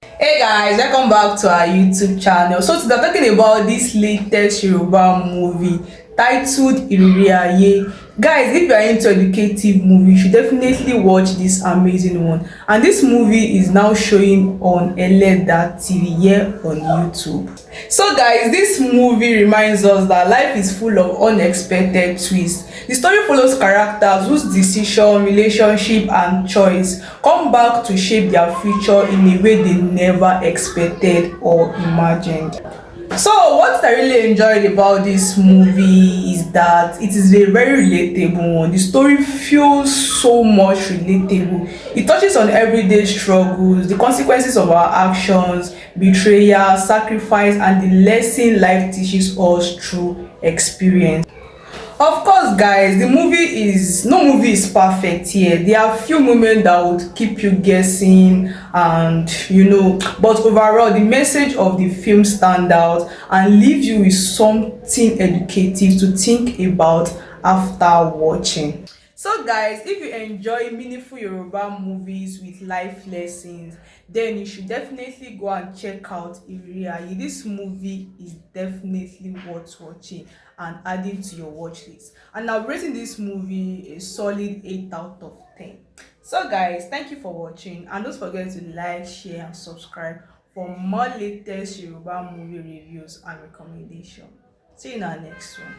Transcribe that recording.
Hey guys, welcome back to our YouTube channel. So today we're talking about this latest Yoruba movie titled Iriri. Guys, if you are into educative movie, you should definitely watch this amazing one. And this movie is now showing on Eleda TV here on YouTube. So guys, this movie reminds us that life is full of unexpected twists. The story follows characters whose decision, relationship and choice come back to shape their future in a way they never expected or imagined. So what I really enjoyed about this movie is that it is a very relatable one. The story feels so much relatable. It touches on everyday struggles, the consequences of our actions, betrayal, sacrifice, and the lesson life teaches us through experience. Of course, guys, the movie is no movie is perfect here. There are few moments that would keep you guessing, and but overall, the message of the film stand out and leave you with something educative to think about after watching. So guys, if you enjoy meaningful Yoruba movies with life lessons, then you should definitely go and check out Iriri. This movie is definitely worth watching and adding to your watch list. And I'm rating this movie a solid 8 out of 10. So guys, thank you for watching, and don't forget to like, share and subscribe for more latest Yoruba movie reviews and recommendations. See you in our next one.